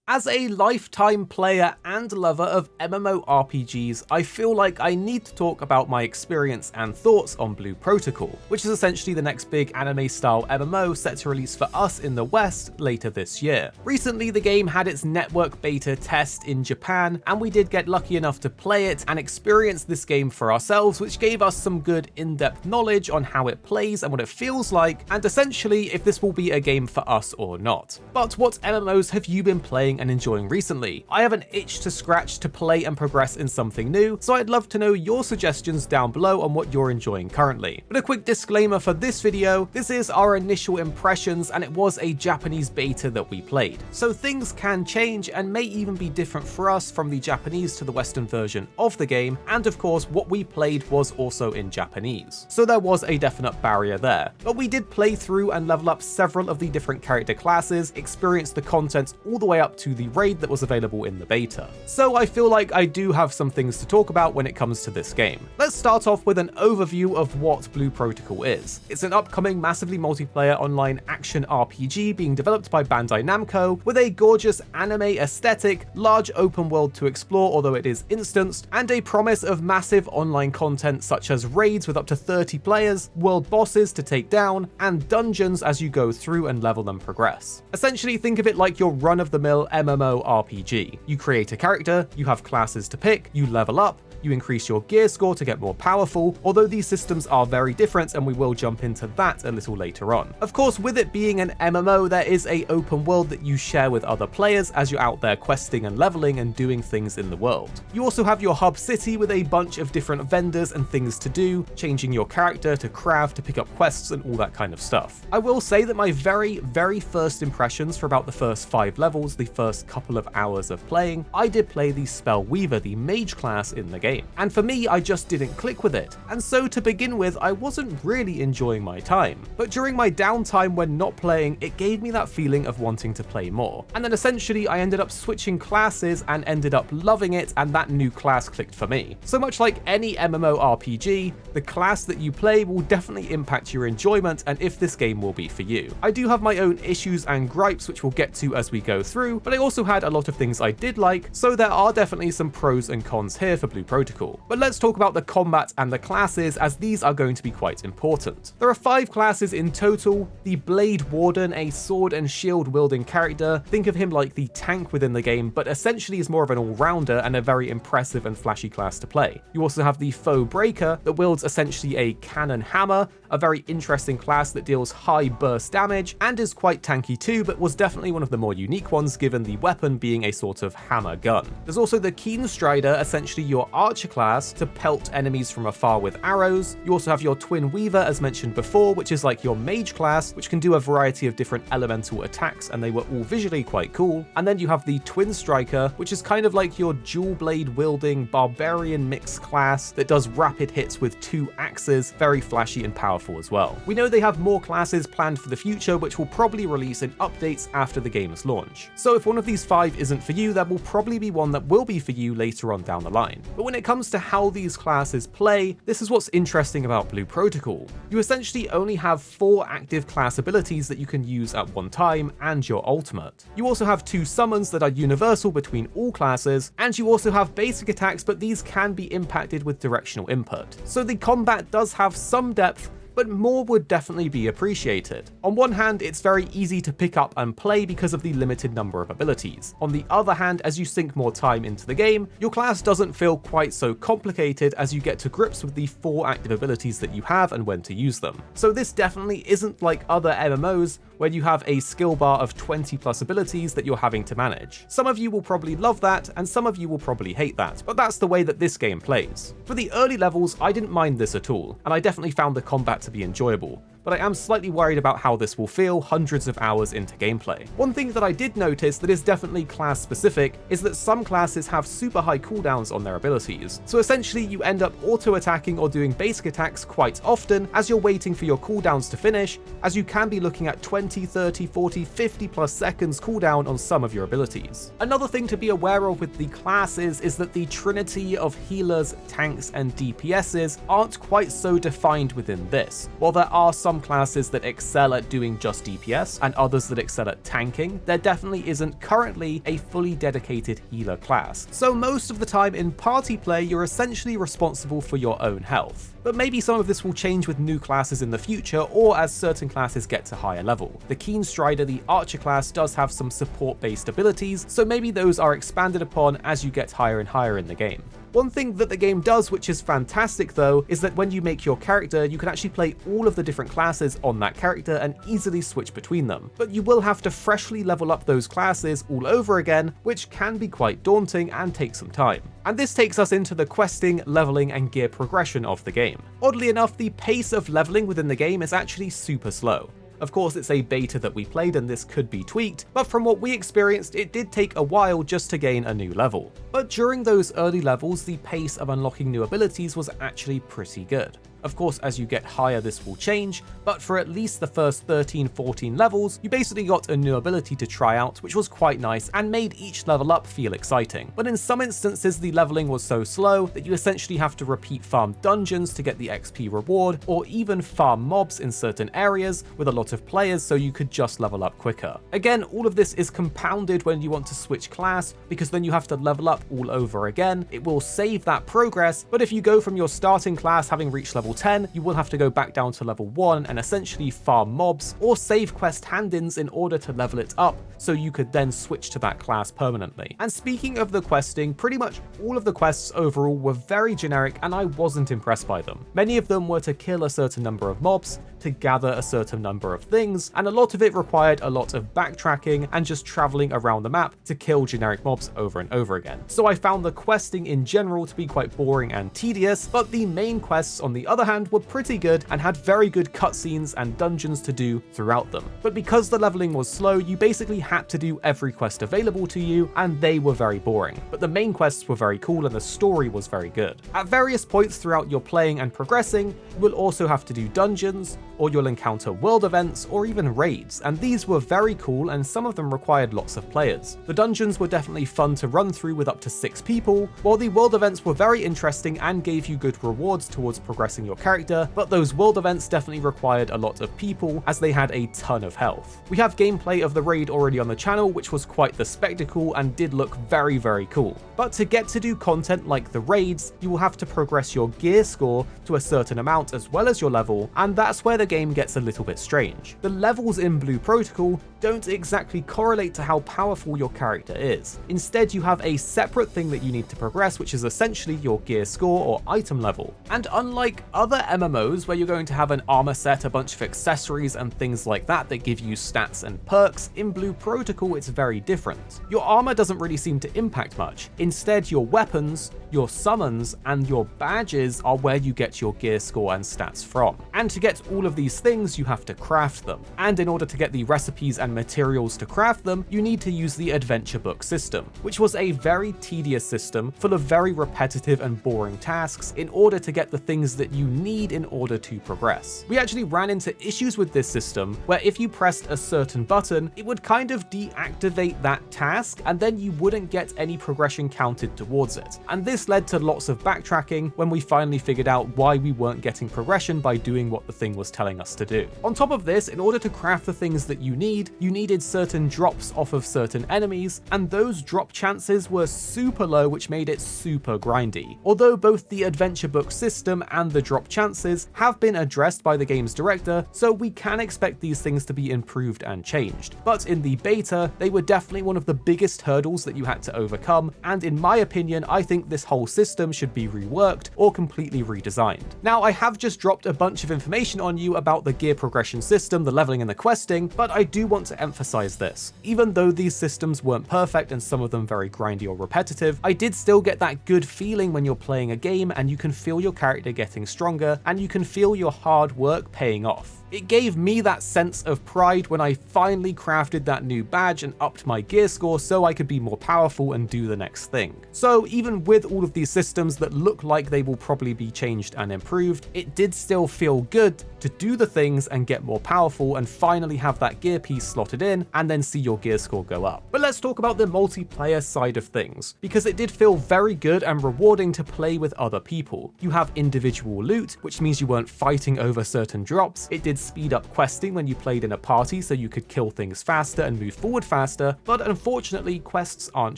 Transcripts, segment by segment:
As a lifetime player and lover of MMORPGs, I feel like I need to talk about my experience and thoughts on Blue Protocol, which is essentially the next big anime-style MMO set to release for us in the West later this year. Recently, the game had its network beta test in Japan, and we did get lucky enough to play it and experience this game for ourselves, which gave us some good in-depth knowledge on how it plays and what it feels like, and essentially if this will be a game for us or not. But what MMOs have you been playing and enjoying recently? I have an itch to scratch to play and progress in something new, so I'd love to know your suggestions down below on what you're enjoying currently. But a quick disclaimer for this video, this is our initial impressions and it was a Japanese beta that we played. So things can change and may even be different for us from the Japanese to the Western version of the game, and of course what we played was also in Japanese. So there was a definite barrier there. But we did play through and level up several of the different character classes, experience the content all the way up to the raid that was available in the beta. So I feel like I do have some things to talk about when it comes to this game. Let's start off with an overview of what Blue Protocol is. It's an upcoming massively multiplayer online action RPG being developed by Bandai Namco with a gorgeous anime aesthetic, large open world to explore although it is instanced, and a promise of massive online content such as raids with up to 30 players, world bosses to take down, and dungeons as you go through and level and progress. Essentially think of it like your run-of-the-mill MMORPG. You create a character, you have classes to pick, you level up, you increase your gear score to get more powerful, although these systems are very different and we will jump into that a little later on. Of course, with it being an MMO, there is an open world that you share with other players as you're out there questing and leveling and doing things in the world. You also have your hub city with a bunch of different vendors and things to do, changing your character to craft, to pick up quests and all that kind of stuff. I will say that my very first impressions for about the first 5 levels, the first couple of hours of playing, I did play the Spell Weaver, the mage class in the game. And for me, I just didn't click with it. And so to begin with, I wasn't really enjoying my time. But during my downtime when not playing, it gave me that feeling of wanting to play more. And then essentially I ended up switching classes and ended up loving it, and that new class clicked for me. So much like any MMORPG, the class that you play will definitely impact your enjoyment and if this game will be for you. I do have my own issues and gripes which we'll get to as we go through, but I also had a lot of things I did like, so there are definitely some pros and cons here for Blue Protocol. But let's talk about the combat and the classes, as these are going to be quite important. There are 5 classes in total. The Blade Warden, a sword and shield wielding character. Think of him like the tank within the game, but essentially is more of an all-rounder and a very impressive and flashy class to play. You also have the Foe Breaker that wields essentially a cannon hammer, a very interesting class that deals high burst damage and is quite tanky too, but was definitely one of the more unique ones given the weapon being a sort of hammer gun. There's also the Keen Strider, essentially your archer class to pelt enemies from afar with arrows. You also have your Twin Weaver as mentioned before, which is like your mage class, which can do a variety of different elemental attacks, and they were all visually quite cool. And then you have the Twin Striker, which is kind of like your dual blade wielding barbarian mix class that does rapid hits with 2 axes, very flashy and powerful as well. We know they have more classes planned for the future, which will probably release in updates after the game's launch. So if one of these 5 isn't for you, there will probably be one that will be for you later on down the line. But when it comes to how these classes play, this is what's interesting about Blue Protocol. You essentially only have 4 active class abilities that you can use at one time and your ultimate. You also have 2 summons that are universal between all classes, and you also have basic attacks, but these can be impacted with directional input. So the combat does have some depth, but more would definitely be appreciated. On one hand, it's very easy to pick up and play because of the limited number of abilities. On the other hand, as you sink more time into the game, your class doesn't feel quite so complicated as you get to grips with the 4 active abilities that you have and when to use them. So this definitely isn't like other MMOs where you have a skill bar of 20 plus abilities that you're having to manage. Some of you will probably love that, and some of you will probably hate that, but that's the way that this game plays. For the early levels, I didn't mind this at all, and I definitely found the combat to be enjoyable. but I am slightly worried about how this will feel hundreds of hours into gameplay. One thing that I did notice that is definitely class specific is that some classes have super high cooldowns on their abilities, so essentially you end up auto-attacking or doing basic attacks quite often as you're waiting for your cooldowns to finish, as you can be looking at 20, 30, 40, 50 plus seconds cooldown on some of your abilities. Another thing to be aware of with the classes is that the trinity of healers, tanks, and DPSs aren't quite so defined within this. While there are some some classes that excel at doing just DPS and others that excel at tanking, there definitely isn't currently a fully dedicated healer class. So most of the time in party play, you're essentially responsible for your own health. But maybe some of this will change with new classes in the future or as certain classes get to higher level. The Keen Strider, the Archer class, does have some support-based abilities, so maybe those are expanded upon as you get higher and higher in the game. One thing that the game does, which is fantastic though, is that when you make your character, you can actually play all of the different classes on that character and easily switch between them. But you will have to freshly level up those classes all over again, which can be quite daunting and take some time. And this takes us into the questing, leveling, and gear progression of the game. Oddly enough, the pace of leveling within the game is actually super slow. Of course, it's a beta that we played and this could be tweaked, but from what we experienced, it did take a while just to gain a new level. But during those early levels, the pace of unlocking new abilities was actually pretty good. Of course, as you get higher, this will change, but for at least the first 13-14 levels, you basically got a new ability to try out, which was quite nice and made each level up feel exciting. But in some instances, the leveling was so slow that you essentially have to repeat farm dungeons to get the XP reward, or even farm mobs in certain areas with a lot of players so you could just level up quicker. Again, all of this is compounded when you want to switch class, because then you have to level up all over again. It will save that progress, but if you go from your starting class having reached level 10, you will have to go back down to level 1 and essentially farm mobs or save quest hand-ins in order to level it up so you could then switch to that class permanently. And speaking of the questing, pretty much all of the quests overall were very generic and I wasn't impressed by them. Many of them were to kill a certain number of mobs, to gather a certain number of things, and a lot of it required a lot of backtracking and just traveling around the map to kill generic mobs over and over again. So I found the questing in general to be quite boring and tedious, but the main quests on the other hand were pretty good and had very good cutscenes and dungeons to do throughout them. But because the leveling was slow, you basically had to do every quest available to you, and they were very boring. But the main quests were very cool and the story was very good. At various points throughout your playing and progressing, you will also have to do dungeons, or you'll encounter world events or even raids, and these were very cool and some of them required lots of players. The dungeons were definitely fun to run through with up to 6 people, while the world events were very interesting and gave you good rewards towards progressing your character, but those world events definitely required a lot of people as they had a ton of health. We have gameplay of the raid already on the channel, which was quite the spectacle and did look very, very cool. But to get to do content like the raids, you will have to progress your gear score to a certain amount as well as your level, and that's where the game gets a little bit strange. The levels in Blue Protocol don't exactly correlate to how powerful your character is. Instead, you have a separate thing that you need to progress, which is essentially your gear score or item level. And unlike other MMOs where you're going to have an armor set, a bunch of accessories and things like that that give you stats and perks, in Blue Protocol it's very different. Your armor doesn't really seem to impact much. Instead, your weapons, your summons, and your badges are where you get your gear score and stats from. And to get all of these things, you have to craft them. And in order to get the recipes and materials to craft them, you need to use the adventure book system, which was a very tedious system full of very repetitive and boring tasks in order to get the things that you need in order to progress. We actually ran into issues with this system where if you pressed a certain button, it would kind of deactivate that task and then you wouldn't get any progression counted towards it. And this led to lots of backtracking when we finally figured out why we weren't getting progression by doing what the thing was telling us to do. On top of this, in order to craft the things that you needed certain drops off of certain enemies, and those drop chances were super low, which made it super grindy. Although both the adventure book system and the drop chances have been addressed by the game's director, so we can expect these things to be improved and changed. But in the beta, they were definitely one of the biggest hurdles that you had to overcome, and in my opinion, I think this whole system should be reworked or completely redesigned. Now, I have just dropped a bunch of information on you about the gear progression system, the leveling and the questing, but I do want to emphasize this. Even though these systems weren't perfect and some of them very grindy or repetitive, I did still get that good feeling when you're playing a game and you can feel your character getting stronger and you can feel your hard work paying off. It gave me that sense of pride when I finally crafted that new badge and upped my gear score so I could be more powerful and do the next thing. So even with all of these systems that look like they will probably be changed and improved, it did still feel good to do the things and get more powerful and finally have that gear piece slotted in and then see your gear score go up. But let's talk about the multiplayer side of things, because it did feel very good and rewarding to play with other people. You have individual loot, which means you weren't fighting over certain drops. It did did speed up questing when you played in a party so you could kill things faster and move forward faster, but unfortunately quests aren't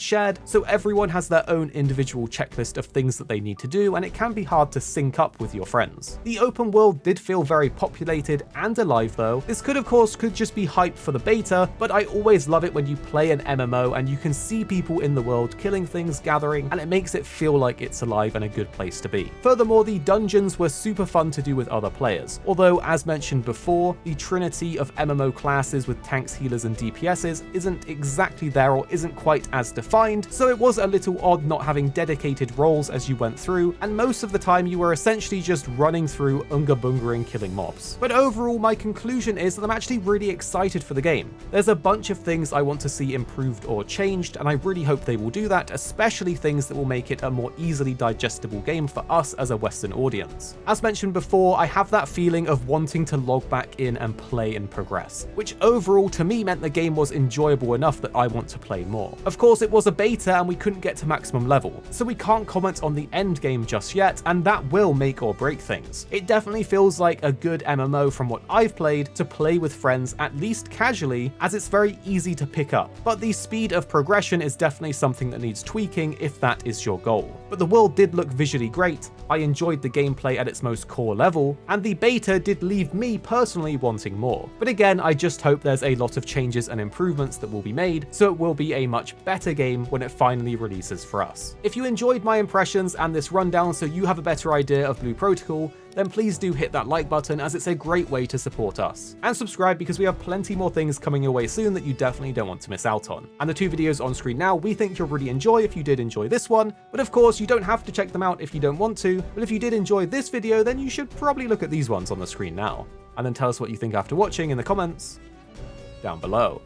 shared, so everyone has their own individual checklist of things that they need to do, and it can be hard to sync up with your friends. The open world did feel very populated and alive though. This could just be hype for the beta, but I always love it when you play an MMO and you can see people in the world killing things, gathering, and it makes it feel like it's alive and a good place to be. Furthermore, the dungeons were super fun to do with other players, although as mentioned before, the trinity of MMO classes with tanks, healers, and DPSs isn't exactly there or isn't quite as defined, so it was a little odd not having dedicated roles as you went through, and most of the time you were essentially just running through unga bungering killing mobs. But overall, my conclusion is that I'm actually really excited for the game. There's a bunch of things I want to see improved or changed, and I really hope they will do that, especially things that will make it a more easily digestible game for us as a Western audience. As mentioned before, I have that feeling of wanting to log back in and play and progress, which overall to me meant the game was enjoyable enough that I want to play more. Of course, it was a beta and we couldn't get to maximum level, so we can't comment on the end game just yet, and that will make or break things. It definitely feels like a good MMO from what I've played to play with friends, at least casually, as it's very easy to pick up, but the speed of progression is definitely something that needs tweaking if that is your goal. But the world did look visually great, I enjoyed the gameplay at its most core level, and the beta did leave me personally wanting more. But again, I just hope there's a lot of changes and improvements that will be made, so it will be a much better game when it finally releases for us. If you enjoyed my impressions and this rundown so you have a better idea of Blue Protocol, then please do hit that like button, as it's a great way to support us. And subscribe, because we have plenty more things coming your way soon that you definitely don't want to miss out on. And the two videos on screen now we think you'll really enjoy if you did enjoy this one, but of course you don't have to check them out if you don't want to, but if you did enjoy this video then you should probably look at these ones on the screen now. And then tell us what you think after watching in the comments down below.